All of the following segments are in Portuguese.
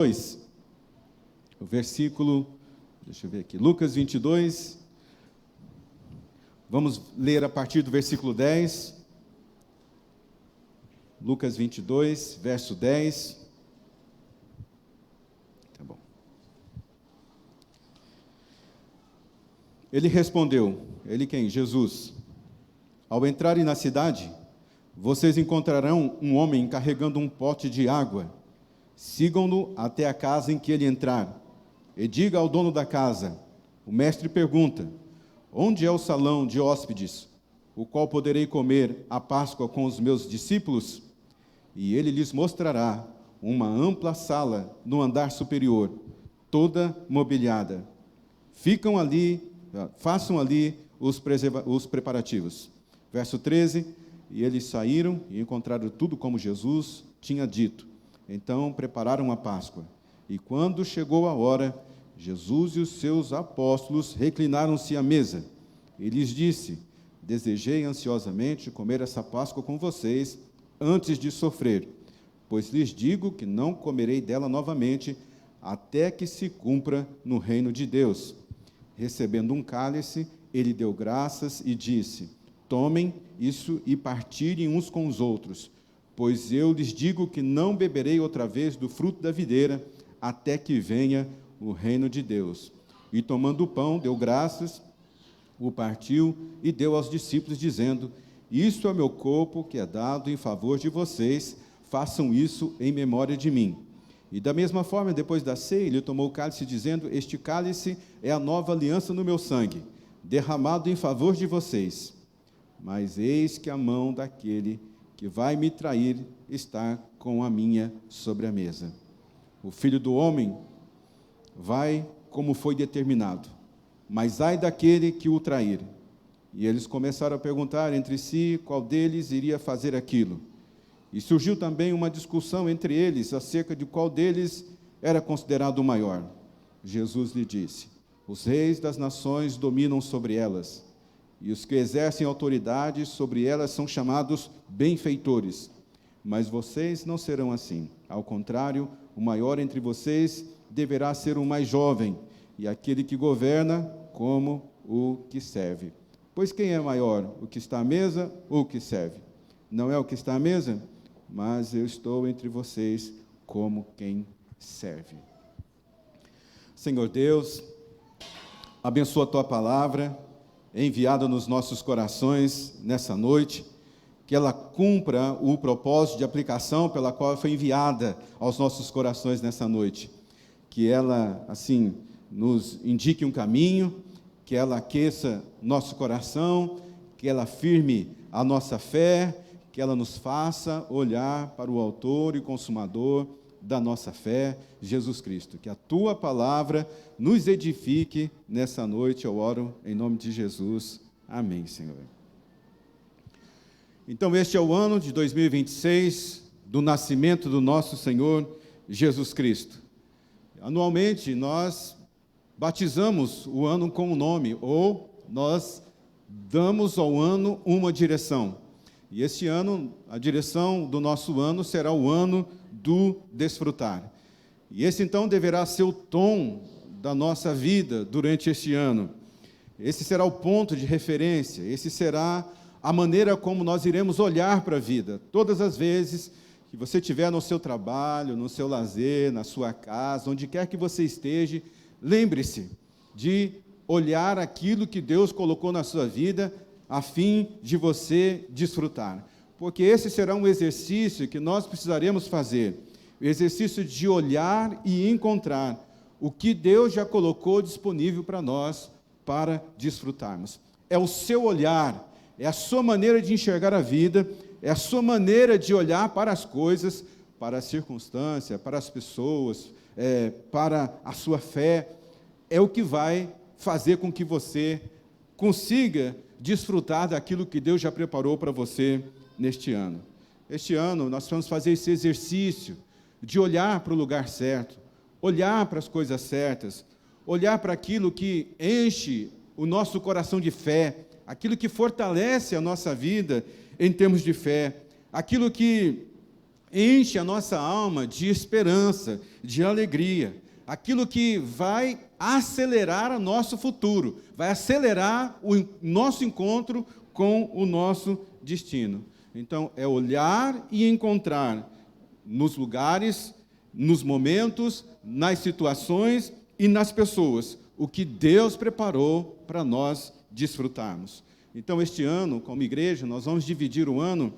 2, o versículo, deixa eu ver aqui, Lucas 22, vamos ler a partir do versículo 10, Lucas 22, verso 10, tá bom. Ele respondeu, ele quem? Jesus, ao entrarem na cidade, vocês encontrarão um homem carregando um pote de água. Sigam-no até a casa em que ele entrar, e diga ao dono da casa, o mestre pergunta, onde é o salão de hóspedes, o qual poderei comer a Páscoa com os meus discípulos? E ele lhes mostrará uma ampla sala no andar superior, toda mobiliada. Façam ali os preparativos. Verso 13, e eles saíram e encontraram tudo como Jesus tinha dito. Então prepararam a Páscoa. E quando chegou a hora, Jesus e os seus apóstolos reclinaram-se à mesa. E lhes disse, desejei ansiosamente comer essa Páscoa com vocês antes de sofrer, pois lhes digo que não comerei dela novamente até que se cumpra no reino de Deus. Recebendo um cálice, ele deu graças e disse, tomem isso e partilhem uns com os outros, pois eu lhes digo que não beberei outra vez do fruto da videira, até que venha o reino de Deus. E tomando o pão, deu graças, o partiu e deu aos discípulos, dizendo, isto é o meu corpo que é dado em favor de vocês, façam isso em memória de mim. E da mesma forma, depois da ceia, ele tomou o cálice, dizendo, este cálice é a nova aliança no meu sangue, derramado em favor de vocês. Mas eis que a mão daquele que vai me trair está com a minha sobre a mesa. O Filho do Homem vai como foi determinado, mas ai daquele que o trair. E eles começaram a perguntar entre si qual deles iria fazer aquilo. E surgiu também uma discussão entre eles acerca de qual deles era considerado o maior. Jesus lhe disse, os reis das nações dominam sobre elas, e os que exercem autoridade sobre elas são chamados benfeitores. Mas vocês não serão assim. Ao contrário, o maior entre vocês deverá ser o mais jovem, e aquele que governa como o que serve. Pois quem é maior, o que está à mesa ou o que serve? Não é o que está à mesa, mas eu estou entre vocês como quem serve. Senhor Deus, abençoa a Tua palavra, enviada nos nossos corações nessa noite, que ela cumpra o propósito de aplicação pela qual foi enviada aos nossos corações nessa noite. Que ela, assim, nos indique um caminho, que ela aqueça nosso coração, que ela firme a nossa fé, que ela nos faça olhar para o autor e consumador da nossa fé, Jesus Cristo. Que a Tua palavra nos edifique nessa noite, eu oro em nome de Jesus. Amém, Senhor. Então, este é o ano de 2026, do nascimento do nosso Senhor Jesus Cristo. Anualmente, nós batizamos o ano com um nome, ou nós damos ao ano uma direção. E este ano, a direção do nosso ano será o ano do desfrutar. E esse, então, deverá ser o tom da nossa vida durante este ano. Esse será o ponto de referência, esse será a maneira como nós iremos olhar para a vida. Todas as vezes que você estiver no seu trabalho, no seu lazer, na sua casa, onde quer que você esteja, lembre-se de olhar aquilo que Deus colocou na sua vida, a fim de você desfrutar. Porque esse será um exercício que nós precisaremos fazer, o exercício de olhar e encontrar o que Deus já colocou disponível para nós, para desfrutarmos. É o seu olhar, é a sua maneira de enxergar a vida, é a sua maneira de olhar para as coisas, para a circunstância, para as pessoas, para a sua fé, é o que vai fazer com que você consiga desfrutar daquilo que Deus já preparou para você neste ano. Este ano nós vamos fazer esse exercício de olhar para o lugar certo, olhar para as coisas certas, olhar para aquilo que enche o nosso coração de fé, aquilo que fortalece a nossa vida em termos de fé, aquilo que enche a nossa alma de esperança, de alegria, aquilo que vai acelerar o nosso futuro, vai acelerar o nosso encontro com o nosso destino. Então, é olhar e encontrar nos lugares, nos momentos, nas situações e nas pessoas o que Deus preparou para nós desfrutarmos. Então, este ano, como igreja, nós vamos dividir o ano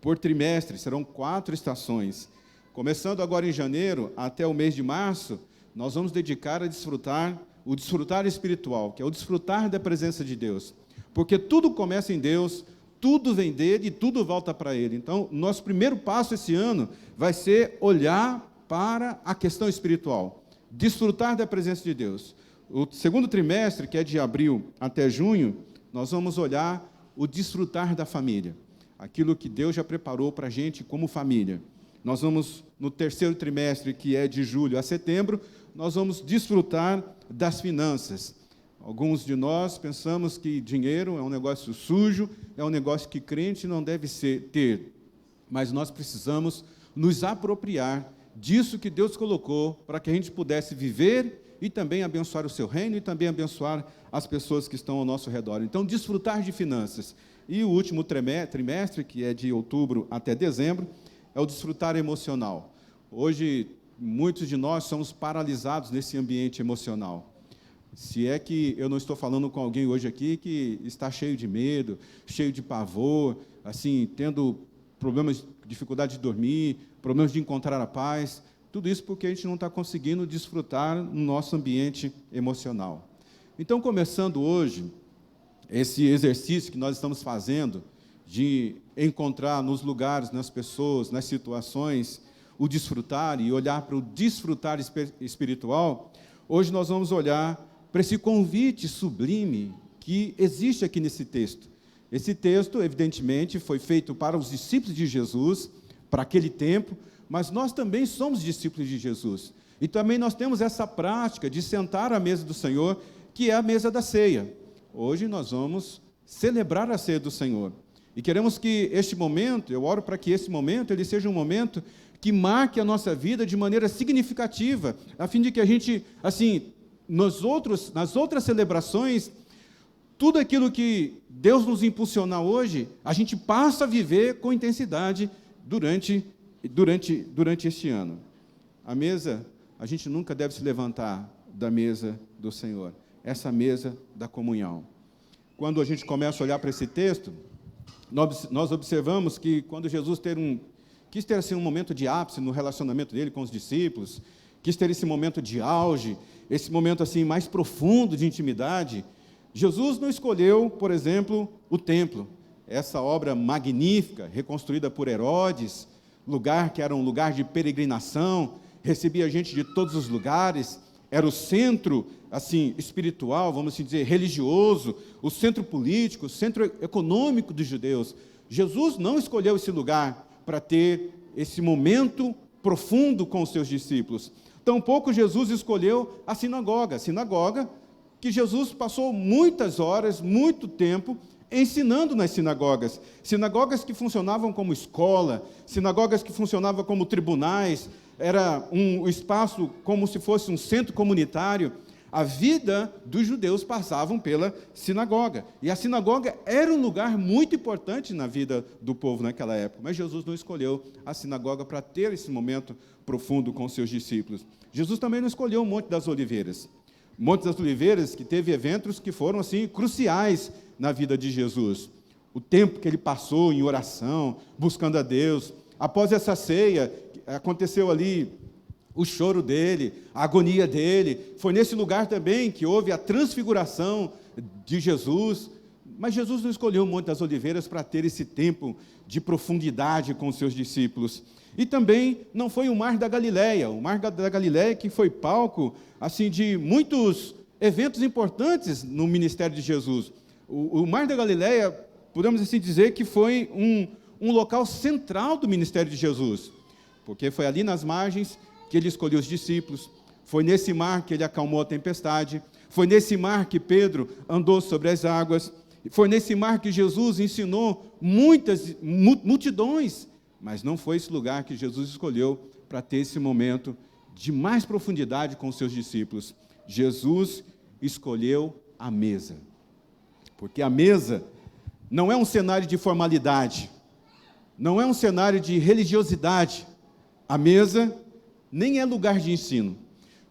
por trimestre, serão 4 estações. Começando agora em janeiro até o mês de março, nós vamos dedicar a desfrutar o desfrutar espiritual, que é o desfrutar da presença de Deus. Porque tudo começa em Deus, tudo vem dele e tudo volta para ele. Então, nosso primeiro passo esse ano vai ser olhar para a questão espiritual, desfrutar da presença de Deus. O segundo trimestre, que é de abril até junho, nós vamos olhar o desfrutar da família, aquilo que Deus já preparou para a gente como família. Nós vamos, no terceiro trimestre, que é de julho a setembro, nós vamos desfrutar das finanças. Alguns de nós pensamos que dinheiro é um negócio sujo, é um negócio que crente não deve ter, mas nós precisamos nos apropriar disso que Deus colocou para que a gente pudesse viver e também abençoar o seu reino e também abençoar as pessoas que estão ao nosso redor. Então, desfrutar de finanças. E o último trimestre, que é de outubro até dezembro, é o desfrutar emocional. Hoje, muitos de nós somos paralisados nesse ambiente emocional. Se é que eu não estou falando com alguém hoje aqui que está cheio de medo, cheio de pavor, assim, tendo problemas, dificuldade de dormir, problemas de encontrar a paz, tudo isso porque a gente não está conseguindo desfrutar no nosso ambiente emocional. Então, começando hoje, esse exercício que nós estamos fazendo de encontrar nos lugares, nas pessoas, nas situações, o desfrutar e olhar para o desfrutar espiritual, hoje nós vamos olhar para esse convite sublime que existe aqui nesse texto. Esse texto, evidentemente, foi feito para os discípulos de Jesus, para aquele tempo, mas nós também somos discípulos de Jesus. E também nós temos essa prática de sentar à mesa do Senhor, que é a mesa da ceia. Hoje nós vamos celebrar a ceia do Senhor. E queremos que este momento, eu oro para que esse momento, ele seja um momento que marque a nossa vida de maneira significativa, a fim de que a gente, assim, nas outras celebrações, tudo aquilo que Deus nos impulsionar hoje, a gente passa a viver com intensidade durante este ano. A mesa, a gente nunca deve se levantar da mesa do Senhor, essa mesa da comunhão. Quando a gente começa a olhar para esse texto, nós observamos que quando Jesus quis ter assim, um momento de ápice no relacionamento dele com os discípulos, quis ter esse momento de auge, esse momento assim mais profundo de intimidade, Jesus não escolheu, por exemplo, o templo, essa obra magnífica, reconstruída por Herodes, lugar que era um lugar de peregrinação, recebia gente de todos os lugares, era o centro assim espiritual, vamos assim dizer, religioso, o centro político, o centro econômico dos judeus. Jesus não escolheu esse lugar para ter esse momento profundo com os seus discípulos. Tampouco Jesus escolheu a sinagoga que Jesus passou muitas horas, muito tempo, ensinando nas sinagogas que funcionavam como escola, sinagogas que funcionavam como tribunais, era um espaço como se fosse um centro comunitário. A vida dos judeus passavam pela sinagoga, e a sinagoga era um lugar muito importante na vida do povo naquela época, mas Jesus não escolheu a sinagoga para ter esse momento profundo com seus discípulos. Jesus também não escolheu o Monte das Oliveiras. Monte das Oliveiras, que teve eventos que foram assim cruciais na vida de Jesus. O tempo que ele passou em oração, buscando a Deus. Após essa ceia, aconteceu ali o choro dele, a agonia dele. Foi nesse lugar também que houve a transfiguração de Jesus. Mas Jesus não escolheu o Monte das Oliveiras para ter esse tempo de profundidade com os seus discípulos. E também não foi o Mar da Galileia, que foi palco assim, de muitos eventos importantes no ministério de Jesus. O Mar da Galileia, podemos assim dizer que foi um local central do ministério de Jesus, porque foi ali nas margens que ele escolheu os discípulos, foi nesse mar que ele acalmou a tempestade, foi nesse mar que Pedro andou sobre as águas, foi nesse mar que Jesus ensinou multidões Mas não foi esse lugar que Jesus escolheu para ter esse momento de mais profundidade com os seus discípulos. Jesus escolheu a mesa. Porque a mesa não é um cenário de formalidade, não é um cenário de religiosidade. A mesa nem é lugar de ensino.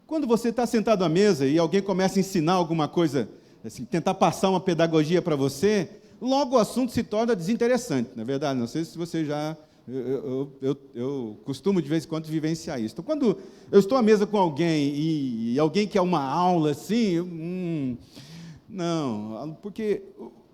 Quando você está sentado à mesa e alguém começa a ensinar alguma coisa, assim, tentar passar uma pedagogia para você, logo o assunto se torna desinteressante, não é verdade? Não sei se você já... Eu costumo, de vez em quando, vivenciar isso. Então, quando eu estou à mesa com alguém e alguém quer uma aula assim, não, porque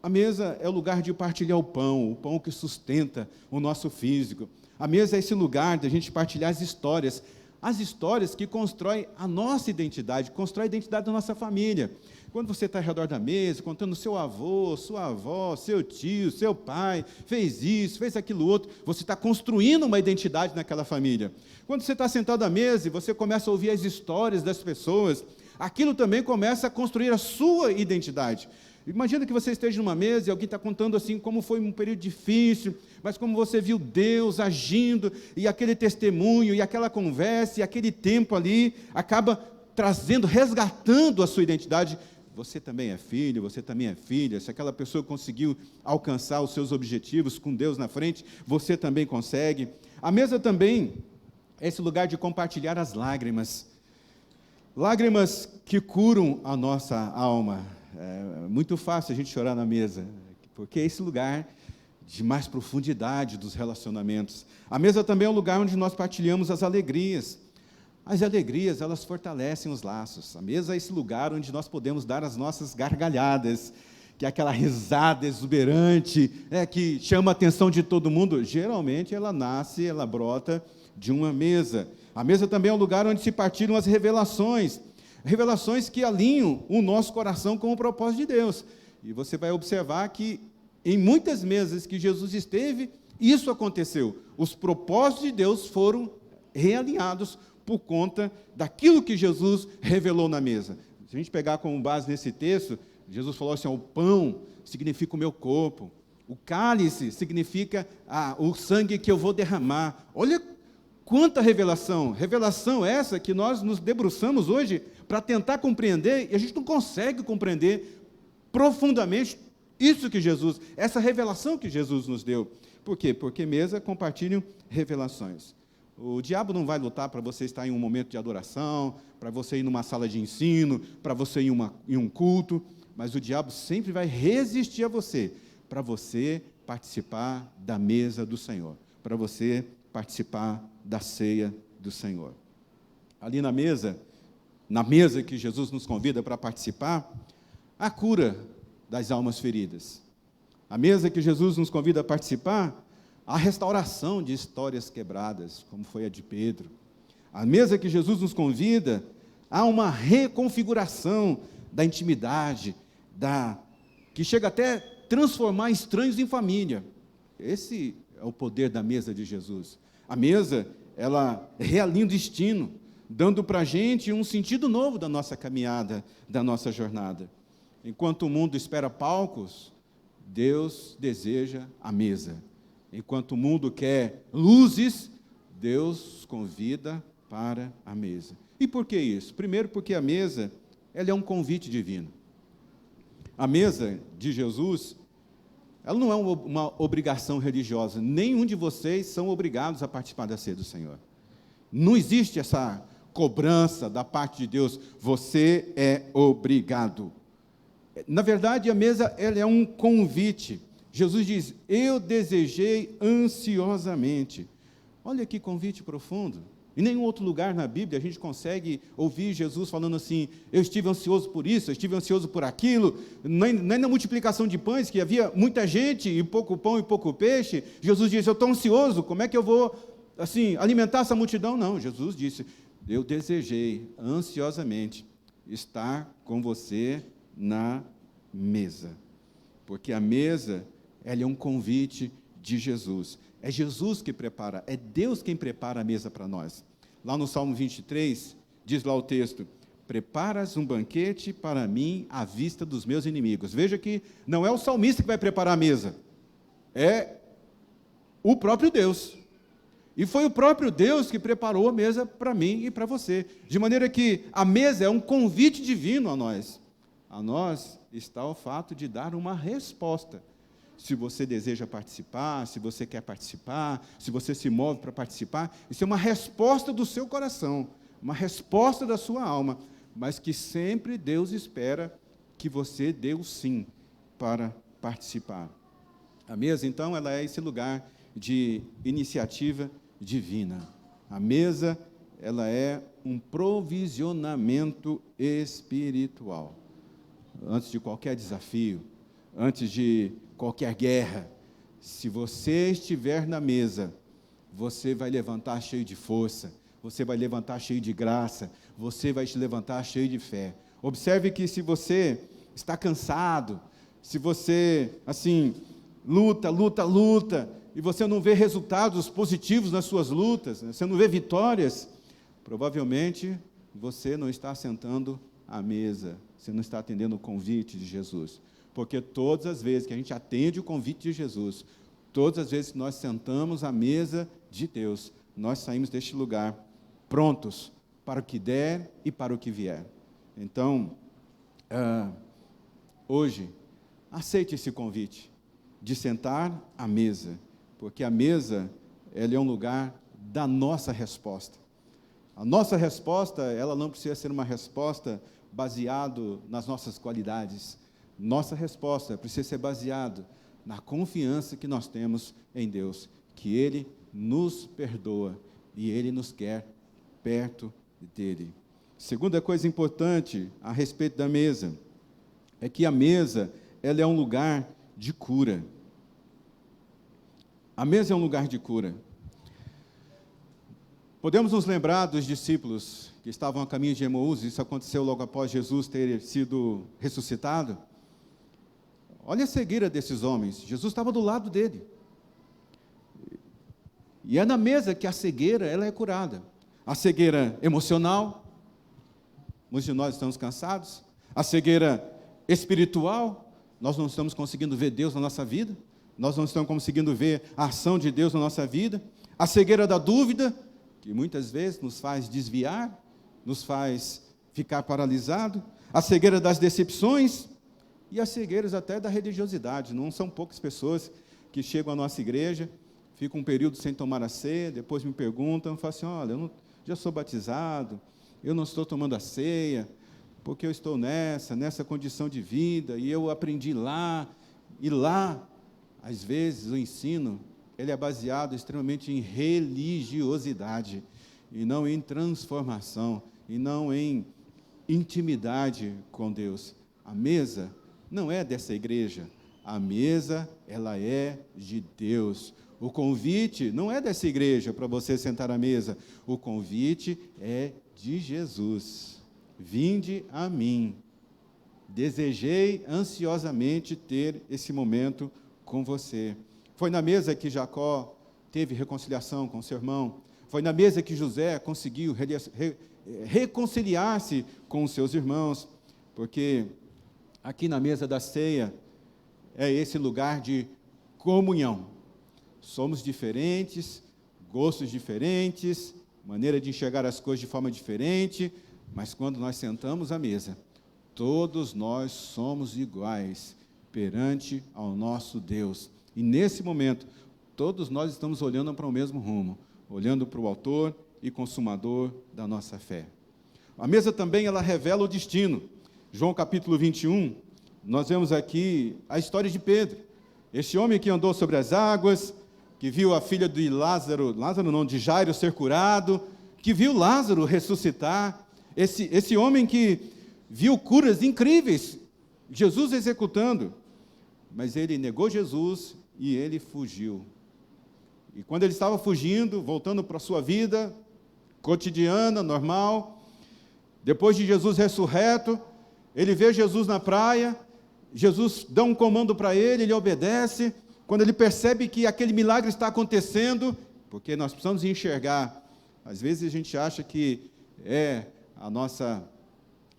a mesa é o lugar de partilhar o pão que sustenta o nosso físico. A mesa é esse lugar de a gente partilhar as histórias que constroem a nossa identidade, constroem a identidade da nossa família. Quando você está ao redor da mesa, contando seu avô, sua avó, seu tio, seu pai, fez isso, fez aquilo outro, você está construindo uma identidade naquela família. Quando você está sentado à mesa e você começa a ouvir as histórias das pessoas, aquilo também começa a construir a sua identidade. Imagina que você esteja numa mesa e alguém está contando assim como foi um período difícil, mas como você viu Deus agindo, e aquele testemunho, e aquela conversa, e aquele tempo ali, acaba trazendo, resgatando a sua identidade. Você também é filho, você também é filha. Se aquela pessoa conseguiu alcançar os seus objetivos com Deus na frente, você também consegue. A mesa também é esse lugar de compartilhar as lágrimas. Lágrimas que curam a nossa alma. É muito fácil a gente chorar na mesa, porque é esse lugar de mais profundidade dos relacionamentos. A mesa também é um lugar onde nós partilhamos as alegrias. As alegrias, elas fortalecem os laços. A mesa é esse lugar onde nós podemos dar as nossas gargalhadas, que é aquela risada exuberante, que chama a atenção de todo mundo. Geralmente ela brota de uma mesa. A mesa também é um lugar onde se partilham as revelações que alinham o nosso coração com o propósito de Deus. E você vai observar que em muitas mesas que Jesus esteve, isso aconteceu. Os propósitos de Deus foram realinhados por conta daquilo que Jesus revelou na mesa. Se a gente pegar como base nesse texto, Jesus falou assim: o pão significa o meu corpo, o cálice significa o sangue que eu vou derramar. Olha quanta revelação essa que nós nos debruçamos hoje para tentar compreender, e a gente não consegue compreender profundamente isso que Jesus, essa revelação que Jesus nos deu. Por quê? Porque mesa compartilham revelações. O diabo não vai lutar para você estar em um momento de adoração, para você ir numa sala de ensino, para você ir em um culto, mas o diabo sempre vai resistir a você, para você participar da mesa do Senhor, para você participar da ceia do Senhor. Ali na mesa que Jesus nos convida para participar, a cura das almas feridas. A mesa que Jesus nos convida a participar, a restauração de histórias quebradas, como foi a de Pedro. A mesa que Jesus nos convida, há uma reconfiguração da intimidade, que chega até transformar estranhos em família. Esse é o poder da mesa de Jesus. A mesa, ela realinha o destino, dando para a gente um sentido novo da nossa caminhada, da nossa jornada. Enquanto o mundo espera palcos, Deus deseja a mesa. Enquanto o mundo quer luzes, Deus convida para a mesa. E por que isso? Primeiro, porque a mesa, ela é um convite divino. A mesa de Jesus, ela não é uma obrigação religiosa. Nenhum de vocês são obrigados a participar da ceia do Senhor. Não existe essa cobrança da parte de Deus. Você é obrigado. Na verdade, a mesa, ela é um convite. Jesus diz: eu desejei ansiosamente. Olha que convite profundo. Em nenhum outro lugar na Bíblia a gente consegue ouvir Jesus falando assim: eu estive ansioso por isso, eu estive ansioso por aquilo. Nem na multiplicação de pães, que havia muita gente e pouco pão e pouco peixe, Jesus disse: eu estou ansioso, como é que eu vou assim alimentar essa multidão? Não, Jesus disse: eu desejei ansiosamente estar com você na mesa. Porque a mesa, ela é um convite de Jesus. É Jesus que prepara, é Deus quem prepara a mesa para nós. Lá no Salmo 23, diz lá o texto: preparas um banquete para mim à vista dos meus inimigos. Veja que não é o salmista que vai preparar a mesa, é o próprio Deus. E foi o próprio Deus que preparou a mesa para mim e para você. De maneira que a mesa é um convite divino a nós. A nós está o fato de dar uma resposta. Se você deseja participar, se você quer participar, se você se move para participar, isso é uma resposta do seu coração, uma resposta da sua alma, mas que sempre Deus espera que você dê o sim para participar. A mesa, então, ela é esse lugar de iniciativa divina. A mesa, ela é um provisionamento espiritual. Antes de qualquer desafio, antes de qualquer guerra, se você estiver na mesa, você vai levantar cheio de força, você vai levantar cheio de graça, você vai se levantar cheio de fé. Observe que se você está cansado, se você, assim, luta, e você não vê resultados positivos nas suas lutas, você não vê vitórias, provavelmente você não está sentando à mesa, você não está atendendo o convite de Jesus. Porque todas as vezes que a gente atende o convite de Jesus, todas as vezes que nós sentamos à mesa de Deus, nós saímos deste lugar prontos para o que der e para o que vier. Então, hoje, aceite esse convite de sentar à mesa, porque a mesa, ela é um lugar da nossa resposta. A nossa resposta, ela não precisa ser uma resposta baseada nas nossas qualidades. Nossa resposta precisa ser baseada na confiança que nós temos em Deus, que Ele nos perdoa e Ele nos quer perto dEle. Segunda coisa importante a respeito da mesa, é que a mesa, ela é um lugar de cura. A mesa é um lugar de cura. Podemos nos lembrar dos discípulos que estavam a caminho de Emaús, isso aconteceu logo após Jesus ter sido ressuscitado. Olha a cegueira desses homens, Jesus estava do lado dele. E é na mesa que a cegueira ela é curada. A cegueira emocional, muitos de nós estamos cansados. A cegueira espiritual, nós não estamos conseguindo ver Deus na nossa vida. Nós não estamos conseguindo ver a ação de Deus na nossa vida. A cegueira da dúvida, que muitas vezes nos faz desviar, nos faz ficar paralisado. A cegueira das decepções e as cegueiras até da religiosidade. Não são poucas pessoas que chegam à nossa igreja, ficam um período sem tomar a ceia, depois me perguntam, falam assim, olha, eu já sou batizado, eu não estou tomando a ceia, porque eu estou nessa condição de vida, e eu aprendi lá, e lá, às vezes, o ensino, ele é baseado extremamente em religiosidade, e não em transformação, e não em intimidade com Deus. A mesa não é dessa igreja, a mesa, ela é de Deus. O convite não é dessa igreja para você sentar à mesa, o convite é de Jesus. Vinde a mim. Desejei ansiosamente ter esse momento com você. Foi na mesa que Jacó teve reconciliação com seu irmão. Foi na mesa que José conseguiu reconciliar-se com os seus irmãos, porque aqui na mesa da ceia é esse lugar de comunhão. Somos diferentes, gostos diferentes, maneira de enxergar as coisas de forma diferente, mas quando nós sentamos à mesa, todos nós somos iguais perante ao nosso Deus. E nesse momento, todos nós estamos olhando para o mesmo rumo, olhando para o autor e consumador da nossa fé. A mesa também, ela revela o destino. João capítulo 21, nós vemos aqui a história de Pedro. Este homem que andou sobre as águas, que viu a filha de de Jairo ser curado, que viu Lázaro ressuscitar, esse homem que viu curas incríveis, Jesus executando, mas ele negou Jesus e ele fugiu. E quando ele estava fugindo, voltando para a sua vida cotidiana, normal, depois de Jesus ressurreto, ele vê Jesus na praia, Jesus dá um comando para ele, ele obedece. Quando ele percebe que aquele milagre está acontecendo, porque nós precisamos enxergar, às vezes a gente acha que é a nossa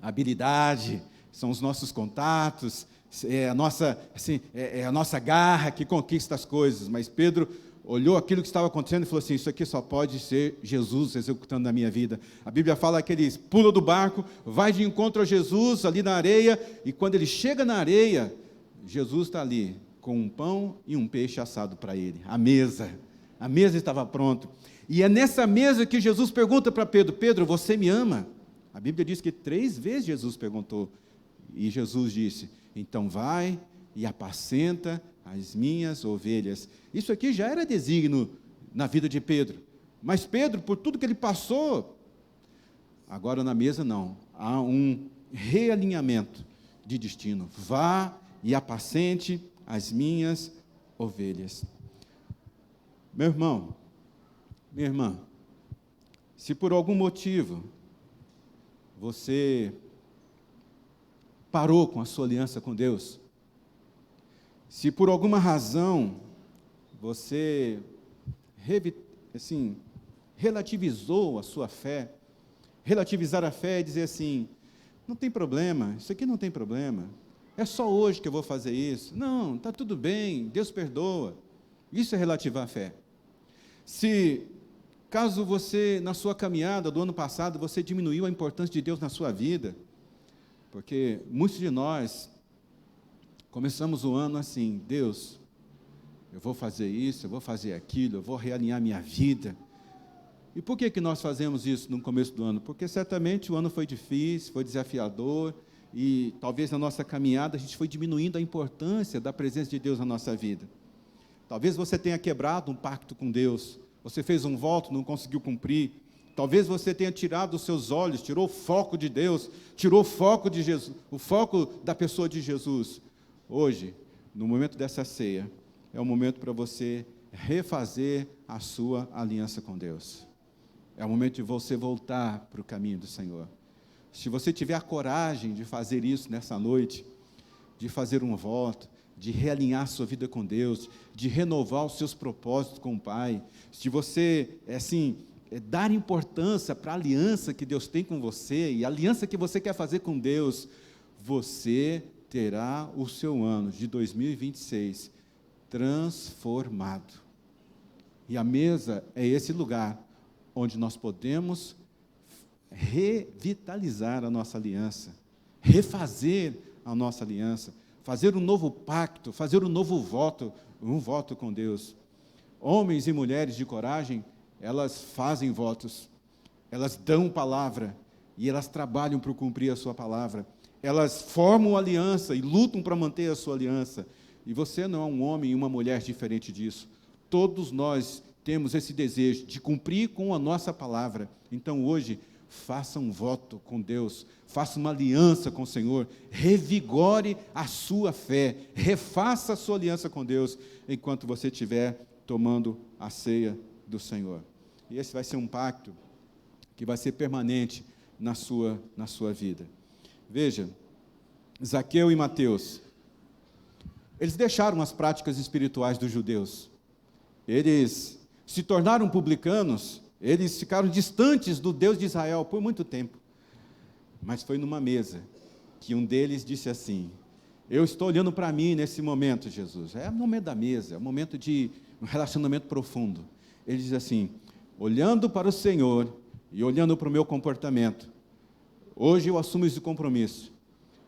habilidade, são os nossos contatos, é a nossa garra que conquista as coisas, mas Pedro olhou aquilo que estava acontecendo e falou assim, isso aqui só pode ser Jesus executando na minha vida. A Bíblia fala que ele pula do barco, vai de encontro a Jesus ali na areia, e quando ele chega na areia, Jesus está ali, com um pão e um peixe assado para ele. A mesa estava pronta. E é nessa mesa que Jesus pergunta para Pedro, Pedro, você me ama? A Bíblia diz que 3 vezes Jesus perguntou, e Jesus disse, então vai e apacenta as minhas ovelhas. Isso aqui já era desígnio na vida de Pedro, mas Pedro, por tudo que ele passou, agora na mesa não, há um realinhamento de destino. Vá e apacente as minhas ovelhas. Meu irmão, minha irmã, se por algum motivo você parou com a sua aliança com Deus, se por alguma razão você relativizou a sua fé, relativizar a fé e dizer assim, não tem problema, isso aqui não tem problema, é só hoje que eu vou fazer isso, não, está tudo bem, Deus perdoa, isso é relativar a fé. Se, caso você, na sua caminhada do ano passado, você diminuiu a importância de Deus na sua vida, porque muitos de nós começamos o ano assim, Deus, eu vou fazer isso, eu vou fazer aquilo, eu vou realinhar minha vida. E por que nós fazemos isso no começo do ano? Porque certamente o ano foi difícil, foi desafiador, e talvez na nossa caminhada a gente foi diminuindo a importância da presença de Deus na nossa vida. Talvez você tenha quebrado um pacto com Deus, você fez um voto, não conseguiu cumprir. Talvez você tenha tirado os seus olhos, tirou o foco de Deus, tirou o foco de Jesus, o foco da pessoa de Jesus. Hoje, no momento dessa ceia, é o momento para você refazer a sua aliança com Deus. É o momento de você voltar para o caminho do Senhor. Se você tiver a coragem de fazer isso nessa noite, de fazer um voto, de realinhar a sua vida com Deus, de renovar os seus propósitos com o Pai, se você, dar importância para a aliança que Deus tem com você, e a aliança que você quer fazer com Deus, você terá o seu ano de 2026 transformado. E a mesa é esse lugar onde nós podemos revitalizar a nossa aliança, refazer a nossa aliança, fazer um novo pacto, fazer um novo voto, um voto com Deus. Homens e mulheres de coragem, elas fazem votos, elas dão palavra, e elas trabalham para cumprir a sua palavra. Elas formam aliança e lutam para manter a sua aliança. E você não é um homem e uma mulher diferente disso. Todos nós temos esse desejo de cumprir com a nossa palavra. Então, hoje, faça um voto com Deus, faça uma aliança com o Senhor, revigore a sua fé, refaça a sua aliança com Deus, enquanto você estiver tomando a ceia do Senhor. E esse vai ser um pacto que vai ser permanente na sua vida. Veja, Zaqueu e Mateus, eles deixaram as práticas espirituais dos judeus, eles se tornaram publicanos, eles ficaram distantes do Deus de Israel por muito tempo, mas foi numa mesa que um deles disse assim, eu estou olhando para mim nesse momento, Jesus, é o momento da mesa, é o momento de um relacionamento profundo. Ele diz assim, olhando para o Senhor e olhando para o meu comportamento, hoje eu assumo esse compromisso,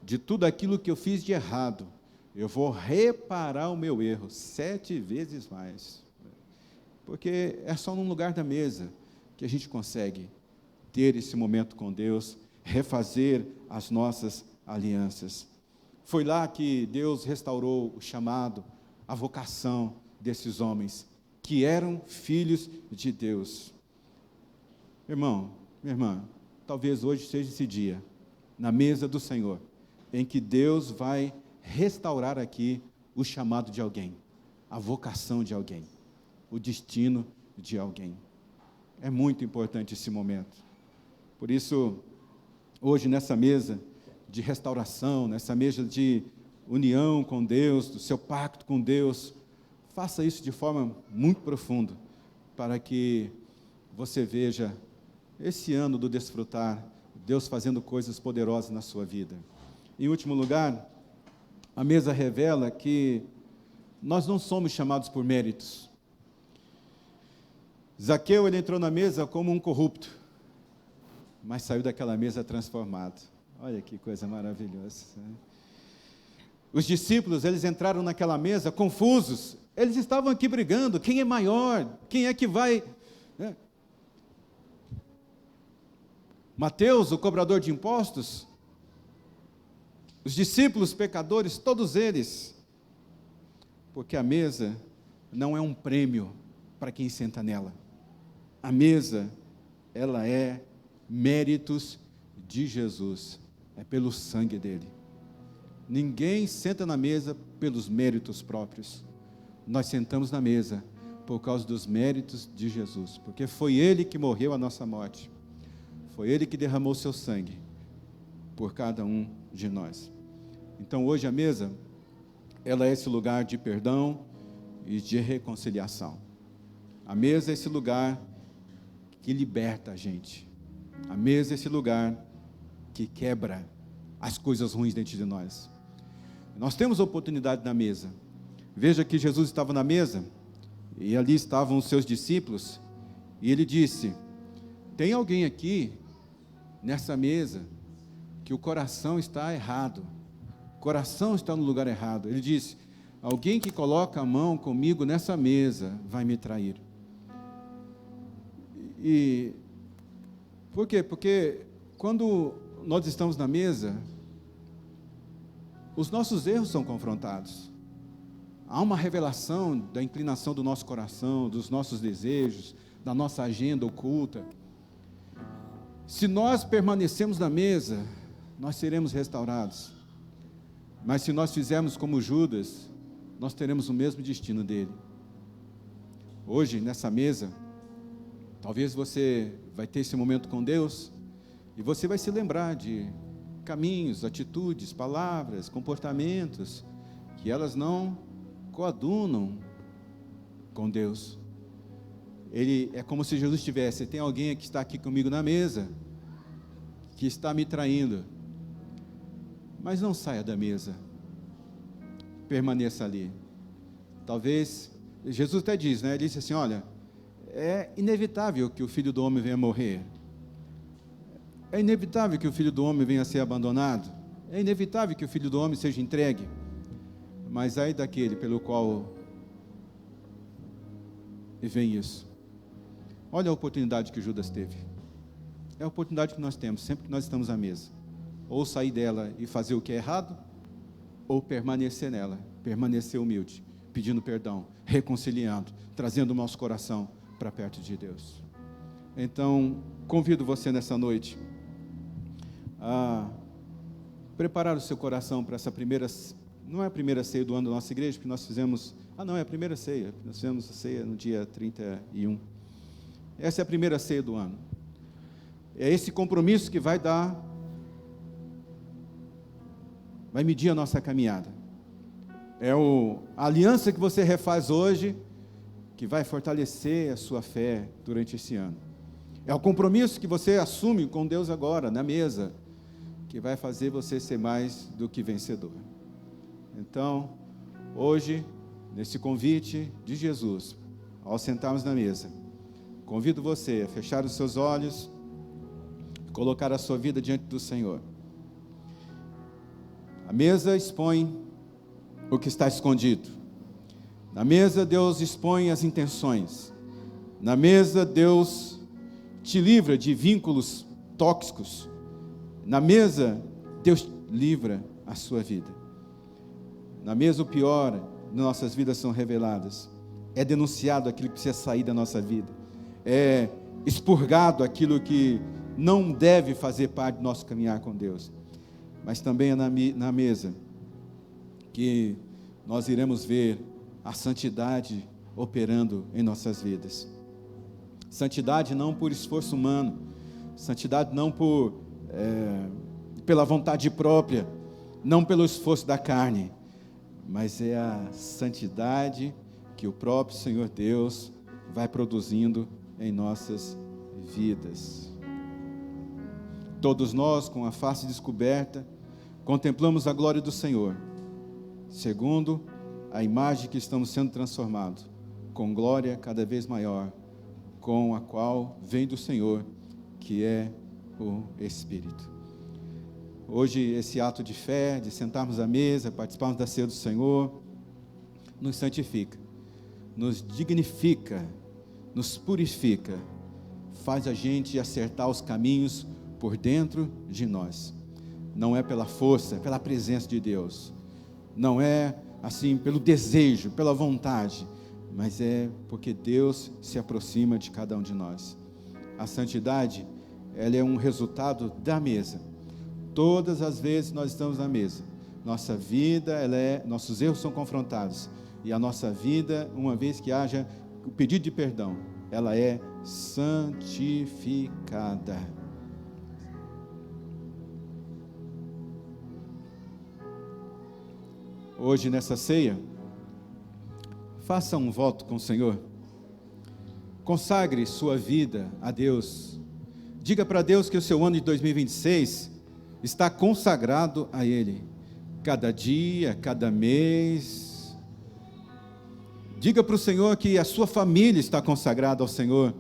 de tudo aquilo que eu fiz de errado, eu vou reparar o meu erro 7 vezes mais, porque é só num lugar da mesa que a gente consegue ter esse momento com Deus, refazer as nossas alianças. Foi lá que Deus restaurou o chamado, a vocação desses homens, que eram filhos de Deus. Irmão, minha irmã, talvez hoje seja esse dia, na mesa do Senhor, em que Deus vai restaurar aqui o chamado de alguém, a vocação de alguém, o destino de alguém. É muito importante esse momento. Por isso, hoje nessa mesa de restauração, nessa mesa de união com Deus, do seu pacto com Deus, faça isso de forma muito profunda, para que você veja esse ano do desfrutar, Deus fazendo coisas poderosas na sua vida. Em último lugar, a mesa revela que nós não somos chamados por méritos. Zaqueu, ele entrou na mesa como um corrupto, mas saiu daquela mesa transformado. Olha que coisa maravilhosa. Os discípulos, eles entraram naquela mesa confusos. Eles estavam aqui brigando. Quem é maior? Quem é que vai... Mateus, o cobrador de impostos, os discípulos pecadores, todos eles. Porque a mesa não é um prêmio para quem senta nela. A mesa, ela é méritos de Jesus. É pelo sangue dele. Ninguém senta na mesa pelos méritos próprios. Nós sentamos na mesa por causa dos méritos de Jesus. Porque foi ele que morreu a nossa morte. Foi ele que derramou seu sangue por cada um de nós. Então hoje a mesa, ela é esse lugar de perdão e de reconciliação. A mesa é esse lugar que liberta a gente. A mesa é esse lugar que quebra as coisas ruins dentro de nós. Nós temos oportunidade na mesa. Veja que Jesus estava na mesa e ali estavam os seus discípulos e ele disse: tem alguém aqui nessa mesa que o coração está errado, o coração está no lugar errado. Ele disse: alguém que coloca a mão comigo nessa mesa vai me trair. E por quê? Porque quando nós estamos na mesa, os nossos erros são confrontados. Há uma revelação da inclinação do nosso coração, dos nossos desejos, da nossa agenda oculta. Se nós permanecemos na mesa, nós seremos restaurados. Mas se nós fizermos como Judas, nós teremos o mesmo destino dele. Hoje, nessa mesa, talvez você vai ter esse momento com Deus e você vai se lembrar de caminhos, atitudes, palavras, comportamentos que elas não coadunam com Deus. Ele é como se Jesus tivesse: tem alguém que está aqui comigo na mesa que está me traindo, mas não saia da mesa, permaneça ali. Talvez, Jesus até diz, né? Ele disse assim: olha, é inevitável que o Filho do Homem venha morrer, é inevitável que o Filho do Homem venha a ser abandonado, é inevitável que o Filho do Homem seja entregue, mas ai daquele pelo qual vem isso. Olha a oportunidade que Judas teve. É a oportunidade que nós temos sempre que nós estamos à mesa. Ou sair dela e fazer o que é errado, ou permanecer nela, permanecer humilde, pedindo perdão, reconciliando, trazendo o nosso coração para perto de Deus. Então, convido você nessa noite a preparar o seu coração para essa primeira, não é a primeira ceia do ano da nossa igreja, porque nós fizemos, não, é a primeira ceia, nós fizemos a ceia no dia 31. Essa é a primeira ceia do ano. É esse compromisso que vai medir a nossa caminhada. É a aliança que você refaz hoje que vai fortalecer a sua fé durante esse ano. É o compromisso que você assume com Deus agora, na mesa, que vai fazer você ser mais do que vencedor. Então, hoje, nesse convite de Jesus, ao sentarmos na mesa, convido você a fechar os seus olhos, colocar a sua vida diante do Senhor. A mesa expõe o que está escondido. Na mesa, Deus expõe as intenções. Na mesa, Deus te livra de vínculos tóxicos. Na mesa, Deus livra a sua vida. Na mesa, o pior de nossas vidas são reveladas. É denunciado aquilo que precisa sair da nossa vida. É expurgado aquilo que não deve fazer parte do nosso caminhar com Deus. Mas também é na mesa que nós iremos ver a santidade operando em nossas vidas. Santidade não por esforço humano, santidade não pela vontade própria, não pelo esforço da carne, mas é a santidade que o próprio Senhor Deus vai produzindo em nossas vidas. Todos nós, com a face descoberta, contemplamos a glória do Senhor, segundo a imagem que estamos sendo transformados, com glória cada vez maior, com a qual vem do Senhor, que é o Espírito. Hoje, esse ato de fé, de sentarmos à mesa, participarmos da ceia do Senhor, nos santifica, nos dignifica, nos purifica, faz a gente acertar os caminhos por dentro de nós. Não é pela força, é pela presença de Deus. Não é assim pelo desejo, pela vontade, mas é porque Deus se aproxima de cada um de nós. A santidade, ela é um resultado da mesa. Todas as vezes nós estamos na mesa, nossa vida, nossos erros são confrontados, e a nossa vida, uma vez que haja o pedido de perdão, ela é santificada. Hoje, nessa ceia, faça um voto com o Senhor. Consagre sua vida a Deus. Diga para Deus que o seu ano de 2026 está consagrado a Ele. Cada dia, cada mês. Diga para o Senhor que a sua família está consagrada ao Senhor.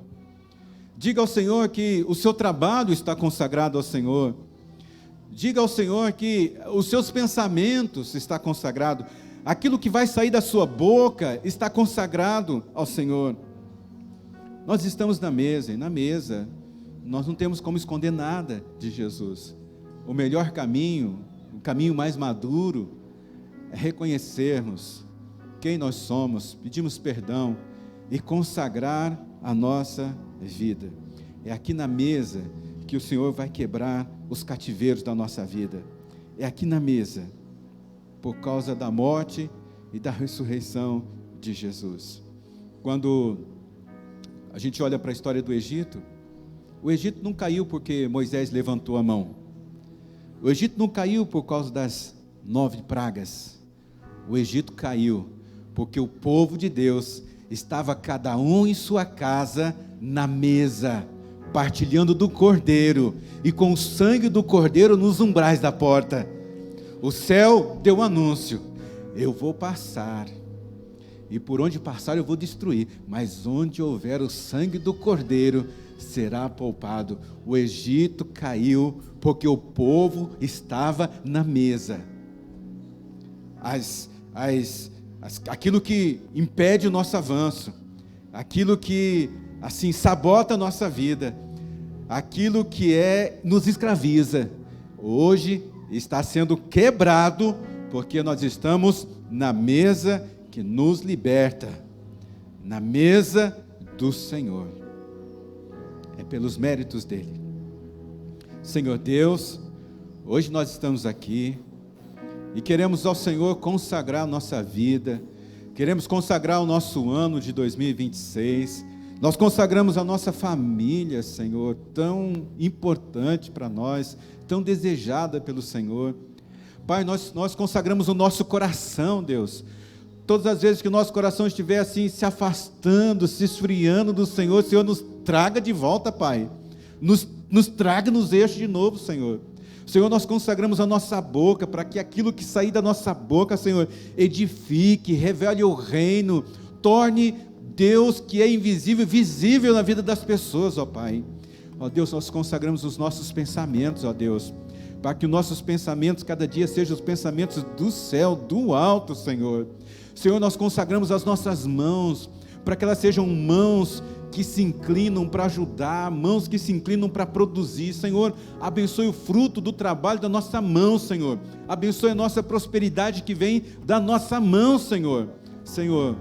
Diga ao Senhor que o seu trabalho está consagrado ao Senhor. Diga ao Senhor que os seus pensamentos estão consagrados. Aquilo que vai sair da sua boca está consagrado ao Senhor. Nós estamos na mesa, e na mesa nós não temos como esconder nada de Jesus. O melhor caminho, o caminho mais maduro, é reconhecermos quem nós somos, pedirmos perdão e consagrar a nossa vida. É aqui na mesa que o Senhor vai quebrar os cativeiros da nossa vida. É aqui na mesa, por causa da morte e da ressurreição de Jesus. Quando a gente olha para a história do Egito, o Egito não caiu porque Moisés levantou a mão. O Egito não caiu por causa das 9 pragas. O Egito caiu porque o povo de Deus estava cada um em sua casa na mesa, partilhando do Cordeiro, e com o sangue do Cordeiro nos umbrais da porta. O céu deu um anúncio: eu vou passar, e por onde passar eu vou destruir, mas onde houver o sangue do Cordeiro, será poupado. O Egito caiu porque o povo estava na mesa. Aquilo que impede o nosso avanço, aquilo que assim sabota a nossa vida, aquilo que nos escraviza, hoje está sendo quebrado, porque nós estamos na mesa que nos liberta, na mesa do Senhor. É pelos méritos dele. Senhor Deus, hoje nós estamos aqui e queremos ao Senhor consagrar a nossa vida, queremos consagrar o nosso ano de 2026, nós consagramos a nossa família, Senhor, tão importante para nós, tão desejada pelo Senhor. Pai, nós consagramos o nosso coração, Deus. Todas as vezes que o nosso coração estiver assim, se afastando, se esfriando do Senhor, o Senhor nos traga de volta, Pai. Nos traga nos eixos de novo, Senhor. Senhor, nós consagramos a nossa boca, para que aquilo que sair da nossa boca, Senhor, edifique, revele o reino, torne Deus que é invisível, visível na vida das pessoas, ó Pai. Ó Deus, nós consagramos os nossos pensamentos, ó Deus, para que os nossos pensamentos cada dia sejam os pensamentos do céu, do alto, Senhor. Senhor, nós consagramos as nossas mãos, para que elas sejam mãos que se inclinam para ajudar, mãos que se inclinam para produzir. Senhor, abençoe o fruto do trabalho da nossa mão, Senhor. Abençoe a nossa prosperidade que vem da nossa mão, Senhor. Senhor,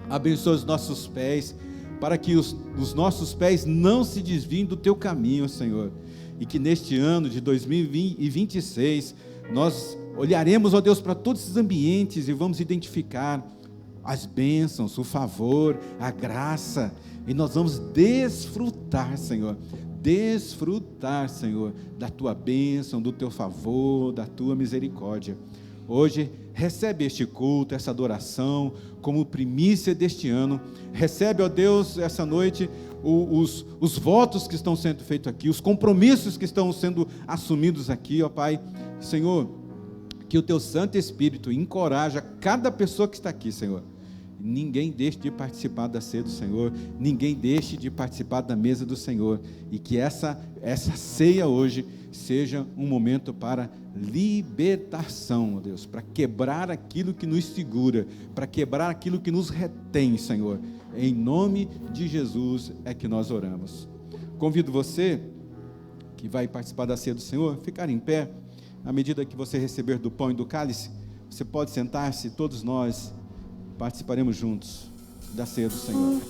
abençoe os nossos pés, para que os nossos pés não se desviem do teu caminho, Senhor. E que neste ano de 2026, nós olharemos, ó Deus, para todos esses ambientes e vamos identificar as bênçãos, o favor, a graça, e nós vamos desfrutar, Senhor, da tua bênção, do teu favor, da tua misericórdia. Hoje, recebe este culto, essa adoração, como primícia deste ano. Recebe, ó Deus, essa noite, os votos que estão sendo feitos aqui, os compromissos que estão sendo assumidos aqui, ó Pai. Senhor, que o teu Santo Espírito encoraja cada pessoa que está aqui, Senhor, ninguém deixe de participar da ceia do Senhor, ninguém deixe de participar da mesa do Senhor, e que essa ceia hoje seja um momento para libertação, ó Deus, para quebrar aquilo que nos segura, para quebrar aquilo que nos retém, Senhor. Em nome de Jesus é que nós oramos. Convido você que vai participar da ceia do Senhor, ficar em pé. À medida que você receber do pão e do cálice, você pode sentar-se, todos nós participaremos juntos da ceia do Senhor.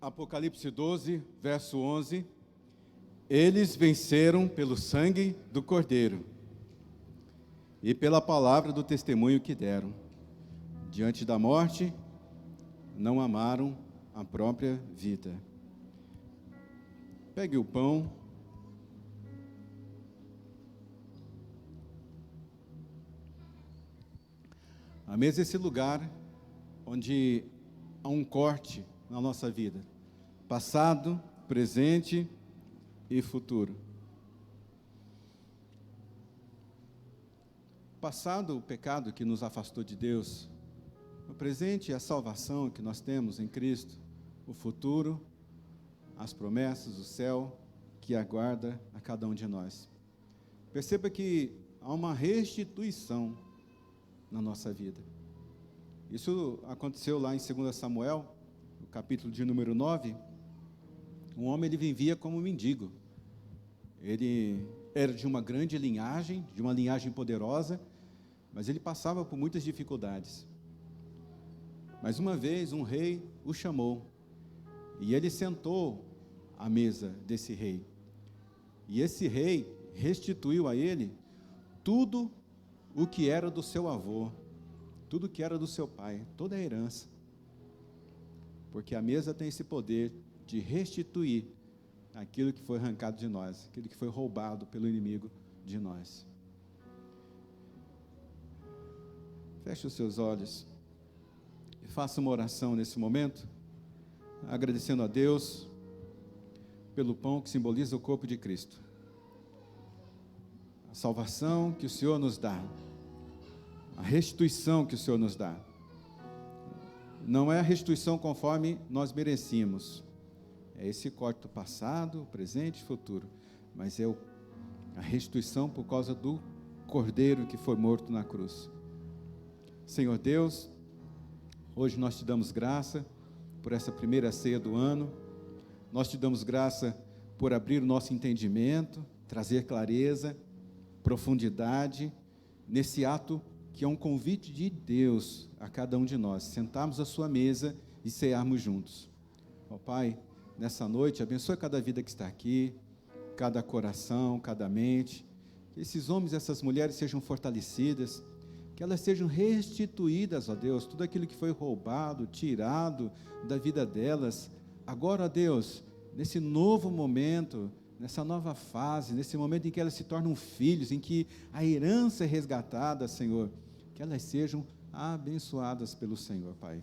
Apocalipse 12, verso 11. Eles venceram pelo sangue do Cordeiro e pela palavra do testemunho que deram. Diante da morte, não amaram a própria vida. Pegue o pão. A mesa é esse lugar onde há um corte na nossa vida. Passado, presente e futuro. Passado, o pecado que nos afastou de Deus. O presente, a salvação que nós temos em Cristo. O futuro, as promessas, o céu que aguarda a cada um de nós. Perceba que há uma restituição na nossa vida. Isso aconteceu lá em 2 Samuel, no capítulo de número 9. Um homem, ele vivia como mendigo. Ele era de uma grande linhagem, de uma linhagem poderosa, mas ele passava por muitas dificuldades. Mas uma vez um rei o chamou, e ele sentou à mesa desse rei. E esse rei restituiu a ele tudo o que era do seu avô, tudo o que era do seu pai, toda a herança. Porque a mesa tem esse poder de restituir aquilo que foi arrancado de nós, aquilo que foi roubado pelo inimigo de nós. Feche os seus olhos e faça uma oração nesse momento, agradecendo a Deus pelo pão que simboliza o corpo de Cristo. A salvação que o Senhor nos dá, a restituição que o Senhor nos dá. Não é a restituição conforme nós merecíamos. É esse corte do passado, presente e futuro. Mas é a restituição por causa do Cordeiro que foi morto na cruz. Senhor Deus, hoje nós te damos graça por essa primeira ceia do ano. Nós te damos graça por abrir o nosso entendimento, trazer clareza, profundidade nesse ato que é um convite de Deus a cada um de nós, sentarmos à sua mesa e cearmos juntos. Ó Pai, nessa noite, abençoe cada vida que está aqui, cada coração, cada mente, que esses homens e essas mulheres sejam fortalecidas, que elas sejam restituídas, ó Deus, tudo aquilo que foi roubado, tirado da vida delas. Agora, ó Deus, nesse novo momento, nessa nova fase, nesse momento em que elas se tornam filhos, em que a herança é resgatada, Senhor, que elas sejam abençoadas pelo Senhor, Pai.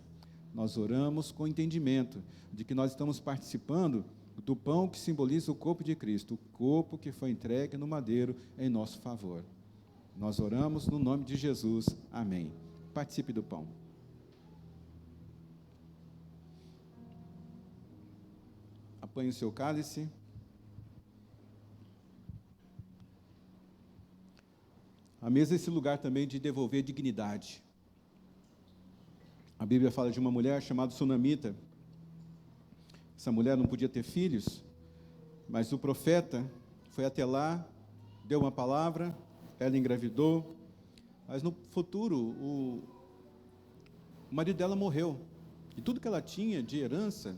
Nós oramos com entendimento de que nós estamos participando do pão que simboliza o corpo de Cristo, o corpo que foi entregue no madeiro em nosso favor. Nós oramos no nome de Jesus. Amém. Participe do pão. Apanhe o seu cálice. A mesa é esse lugar também de devolver dignidade. A Bíblia fala de uma mulher chamada Sunamita. Essa mulher não podia ter filhos, mas o profeta foi até lá, deu uma palavra, ela engravidou, mas no futuro o marido dela morreu, e tudo que ela tinha de herança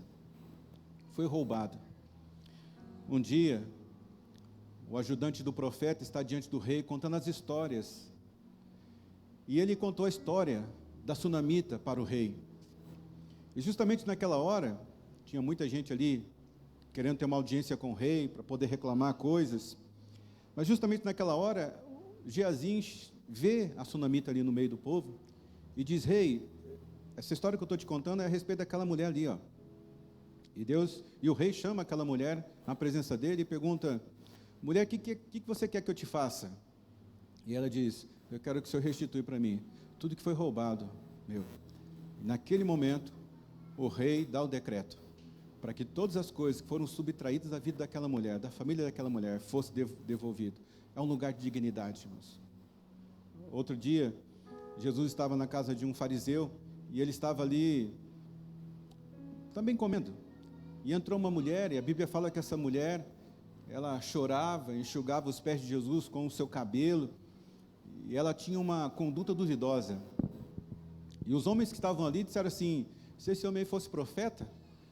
foi roubado. Um dia, o ajudante do profeta está diante do rei contando as histórias, e ele contou a história da Sunamita para o rei, e justamente naquela hora, tinha muita gente ali querendo ter uma audiência com o rei, para poder reclamar coisas, mas justamente naquela hora, Geazim vê a Sunamita ali no meio do povo, e diz: rei, essa história que eu estou te contando é a respeito daquela mulher ali, ó. E o rei chama aquela mulher na presença dele e pergunta: mulher, o que você quer que eu te faça? E ela diz: eu quero que o senhor restitui para mim tudo que foi roubado meu. E naquele momento, o rei dá o decreto para que todas as coisas que foram subtraídas da vida daquela mulher, da família daquela mulher, fosse devolvido. É um lugar de dignidade, irmãos. Outro dia, Jesus estava na casa de um fariseu, e ele estava ali, também comendo, e entrou uma mulher, e a Bíblia fala que essa mulher, ela chorava, enxugava os pés de Jesus com o seu cabelo, e ela tinha uma conduta duvidosa, e os homens que estavam ali disseram assim: se esse homem fosse profeta,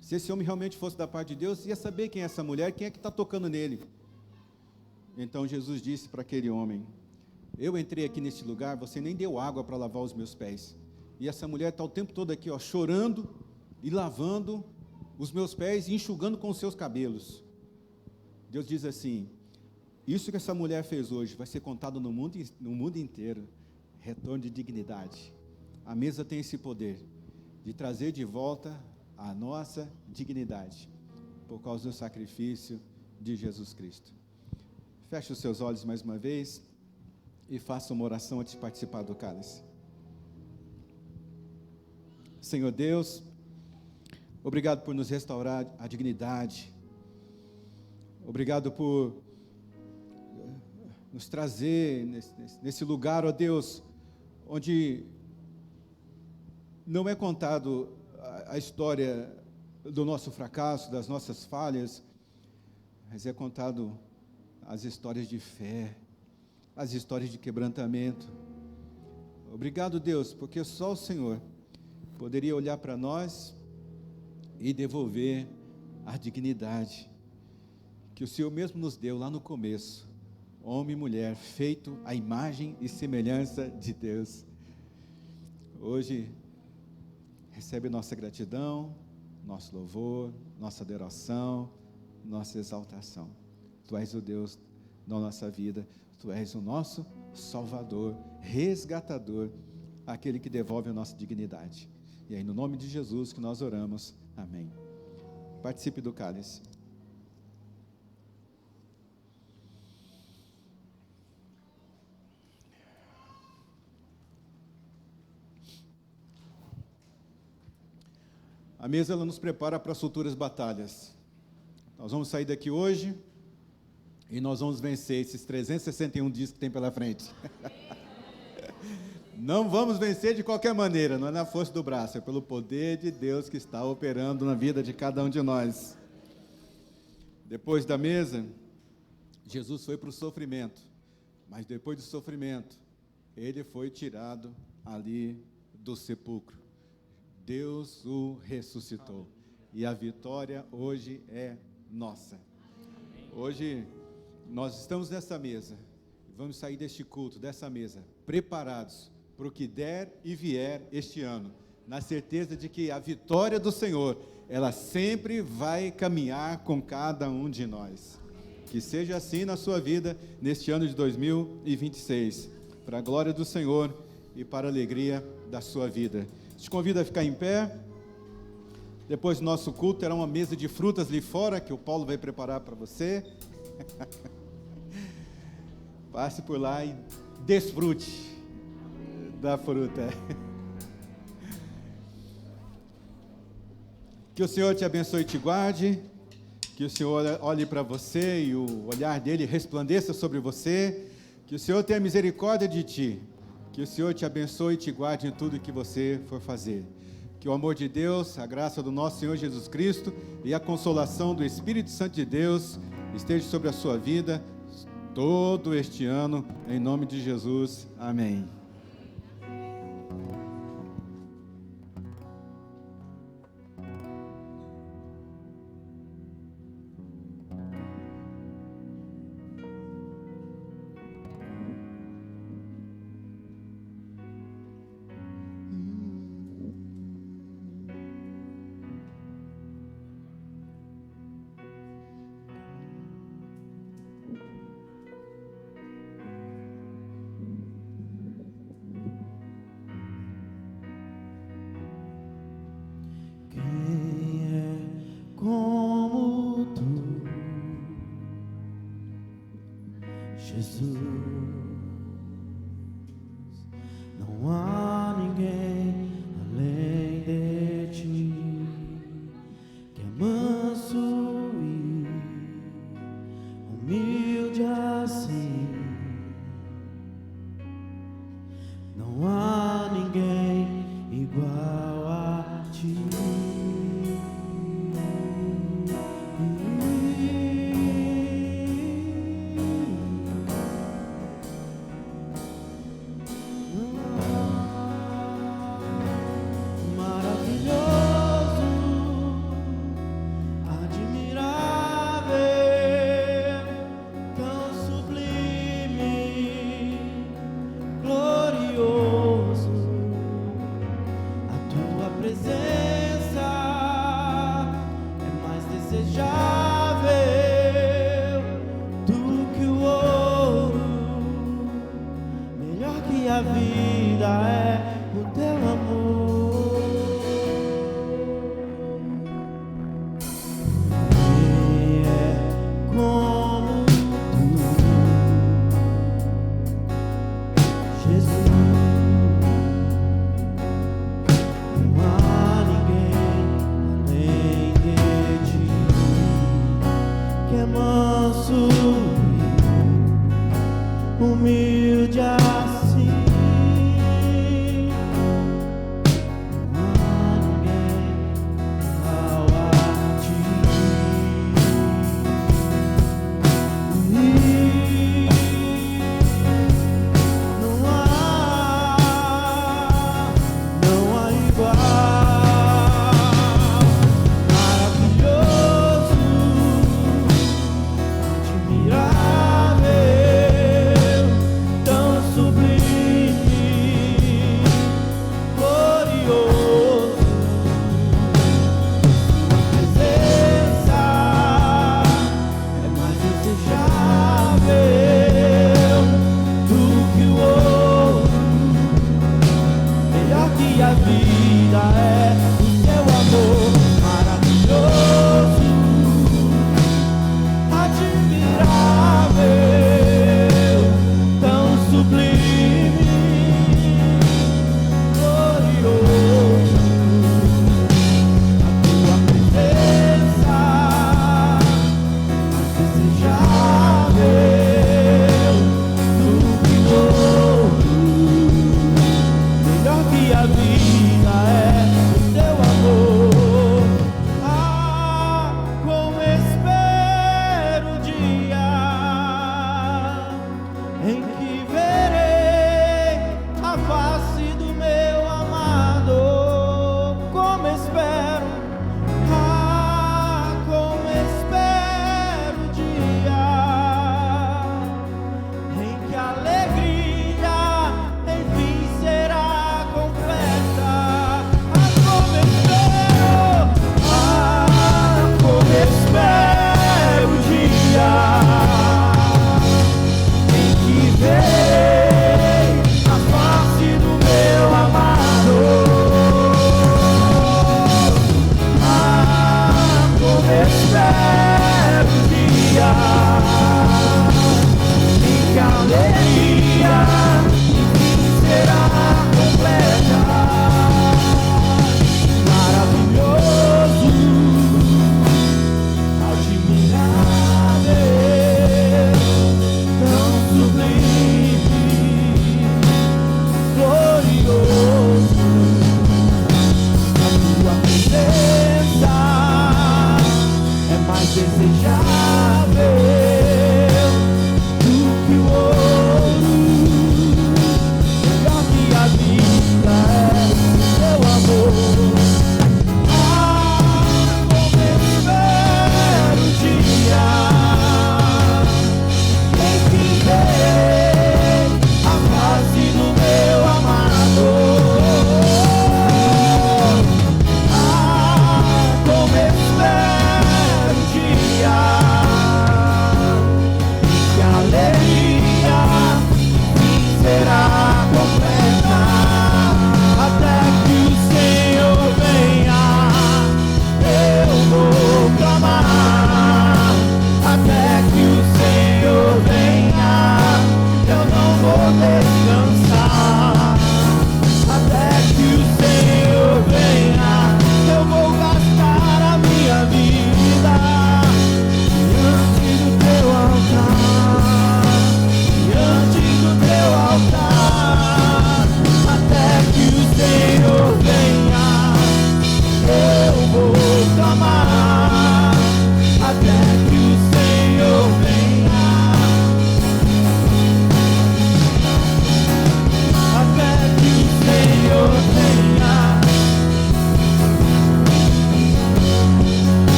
se esse homem realmente fosse da parte de Deus, ia saber quem é essa mulher, quem é que está tocando nele. Então Jesus disse para aquele homem: eu entrei aqui nesse lugar, você nem deu água para lavar os meus pés, e essa mulher está o tempo todo aqui, ó, chorando e lavando os meus pés e enxugando com os seus cabelos. Deus diz assim: isso que essa mulher fez hoje vai ser contado no mundo inteiro. Retorno de dignidade. A mesa tem esse poder de trazer de volta a nossa dignidade, por causa do sacrifício de Jesus Cristo. Feche os seus olhos mais uma vez e faça uma oração antes de participar do cálice. Senhor Deus, obrigado por nos restaurar a dignidade. Obrigado por nos trazer nesse lugar, ó Deus, onde não é contado a história do nosso fracasso, das nossas falhas, mas é contado as histórias de fé, as histórias de quebrantamento. Obrigado, Deus, porque só o Senhor poderia olhar para nós e devolver a dignidade que o Senhor mesmo nos deu lá no começo, homem e mulher, feito à imagem e semelhança de Deus. Hoje, recebe nossa gratidão, nosso louvor, nossa adoração, nossa exaltação. Tu és o Deus da nossa vida, Tu és o nosso Salvador, resgatador, aquele que devolve a nossa dignidade. E aí, no nome de Jesus que nós oramos, amém. Participe do cálice. A mesa, ela nos prepara para as futuras batalhas. Nós vamos sair daqui hoje e nós vamos vencer esses 361 dias que tem pela frente. Não vamos vencer de qualquer maneira, não é na força do braço, é pelo poder de Deus que está operando na vida de cada um de nós. Depois da mesa, Jesus foi para o sofrimento, mas depois do sofrimento, ele foi tirado ali do sepulcro. Deus o ressuscitou. E a vitória hoje é nossa. Hoje nós estamos nessa mesa. Vamos sair deste culto, dessa mesa, preparados para o que der e vier este ano, na certeza de que a vitória do Senhor, ela sempre vai caminhar com cada um de nós. Que seja assim na sua vida, neste ano de 2026, para a glória do Senhor e para a alegria da sua vida. Te convido a ficar em pé. Depois do nosso culto, terá uma mesa de frutas ali fora, que o Paulo vai preparar para você. Passe por lá e desfrute da fruta. Que o Senhor te abençoe e te guarde, que o Senhor olhe para você e o olhar dele resplandeça sobre você, que o Senhor tenha misericórdia de ti, que o Senhor te abençoe e te guarde em tudo que você for fazer. Que o amor de Deus, a graça do nosso Senhor Jesus Cristo e a consolação do Espírito Santo de Deus esteja sobre a sua vida todo este ano, em nome de Jesus. Amém. em que verei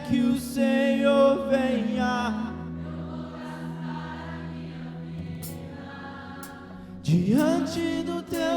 que o Senhor venha. Diante do teu